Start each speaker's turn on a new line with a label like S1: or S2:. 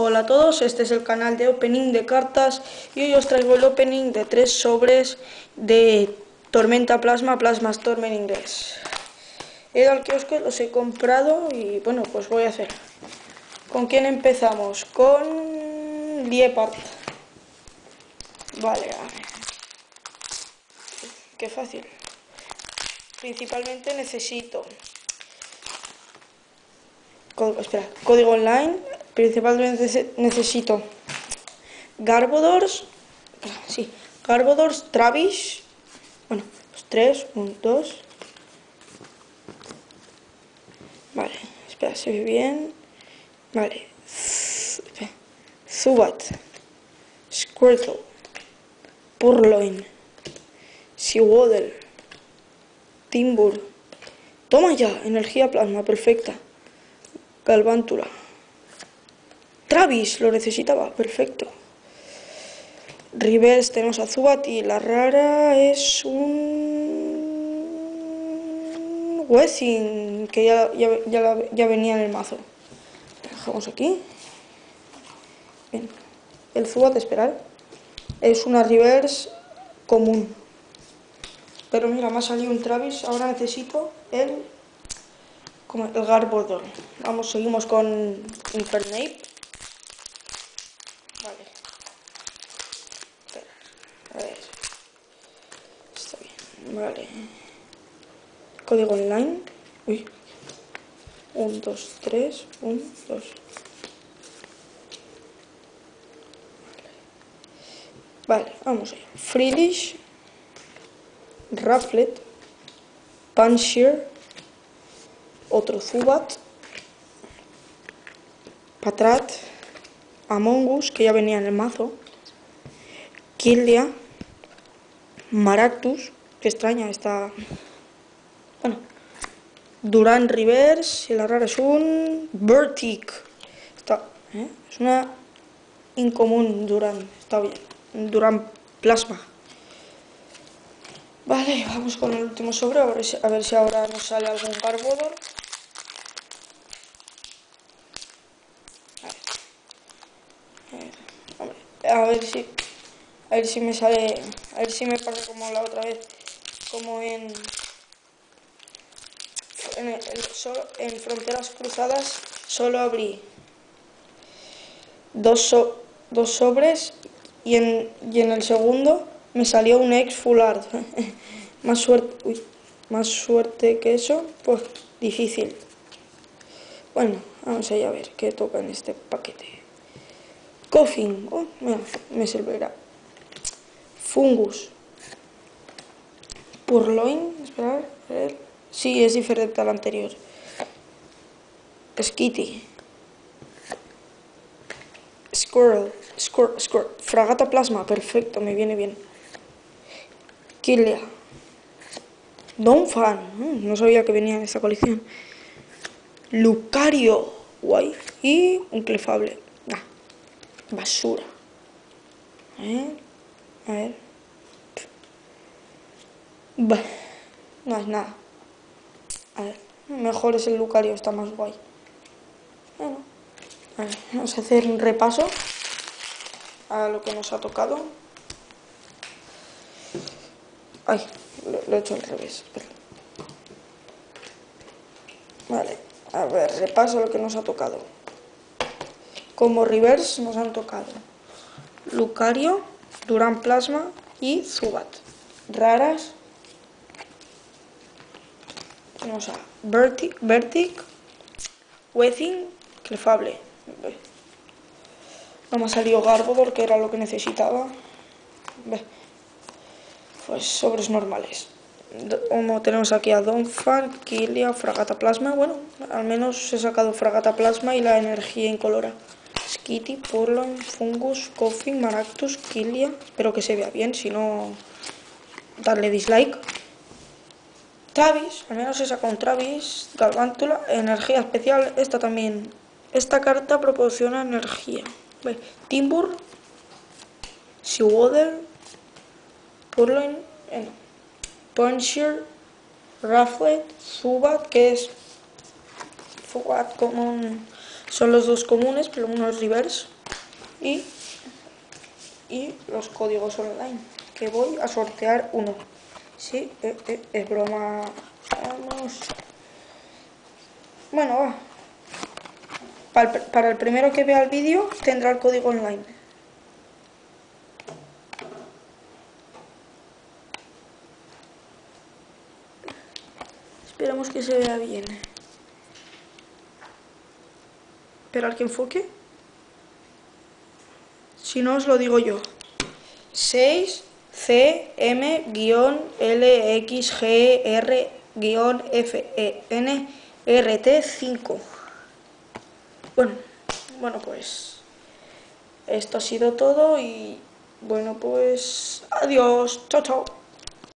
S1: Hola a todos, este es el canal de opening de cartas y hoy os traigo el opening de 3 sobres de Tormenta Plasma, Plasma Storm en inglés. He ido al kiosco, los he comprado y bueno, pues voy a hacer. ¿Con quién empezamos? Con Liepard. Vale, a ver. Qué fácil. Principalmente necesito código online. Principalmente necesito Garbodors, Travis, bueno, los tres, 1, 2, vale, espera, se ve bien, vale, Zubat, Squirtle, Purloin, Sewaddle, Timbur, toma ya, energía plasma, perfecta, Galvántula, Travis, lo necesitaba, perfecto. Reverse tenemos a Zubat y la rara es un Weezing, que ya venía en el mazo. Lo dejamos aquí. Bien. El Zubat, esperar, es una Reverse común. Pero mira, me ha salido un Travis, ahora necesito el Garbodor. Vamos, seguimos con Infernape. Vale. A ver. Está bien. Vale. Código online. Uy. 1, 2, 3. 1, 2. Vale, vamos allá. Freelish. Rufflet. Panchir. Otro Zubat. Patrat. Among Us, que ya venía en el mazo. Killia. Maractus, que extraña, está... Bueno. Durant Reverse, y la rara es un Vertic. Es una incomún Durant, está bien. Durant Plasma. Vale, vamos con el último sobre, a ver si ahora nos sale algún Garbodor. A ver si me sale, a ver si me pasa como la otra vez, como en Fronteras Cruzadas solo abrí dos sobres y en el segundo me salió un ex full art. Más suerte que eso, pues difícil. Bueno, vamos allá a ver qué toca en este paquete. Koffing, mira, me servirá. Fungus. Purloin, esperar, a ver. Sí, es diferente al anterior. Skitty. Squirrel. Fragata Plasma, perfecto, me viene bien. Killia. Donphan, no sabía que venía en esta colección. Lucario, guay. Y un Clefable. Nah, basura. A ver. Bah, no es nada. A ver, mejor es el Lucario, está más guay. Bueno, a ver, vamos a hacer un repaso a lo que nos ha tocado. Ay, lo he hecho al revés. Vale, a ver, repaso lo que nos ha tocado. Como reverse nos han tocado Lucario, Durant Plasma y Zubat. Raras tenemos a Vertic, Weezing, Clefable. No me ha salido Garbodor, que era lo que necesitaba. Pues sobres normales. Como tenemos aquí a Donphan, Killia, Fragata Plasma. Bueno, al menos he sacado Fragata Plasma y la energía incolora. Skitty, Purloin, Fungus, Koffing, Maractus, Killia. Espero que se vea bien, si no, darle dislike. Travis, al menos he sacado un Travis. Galvántula, energía especial. Esta también. Esta carta proporciona energía. Timbur, Sewaddle, Purloin, Panchir, Rufflet, Zubat, que es Zubat común, Son los dos comunes, pero uno es reverse. Y los códigos online, que voy a sortear uno. Sí, es broma. Vamos. Bueno, va. Para el primero que vea el vídeo tendrá el código online. Esperemos que se vea bien. Esperar que enfoque. Si no, os lo digo yo. 6CMGLXGR-FENRT5. Bueno, pues esto ha sido todo y bueno, pues adiós, chao, chao.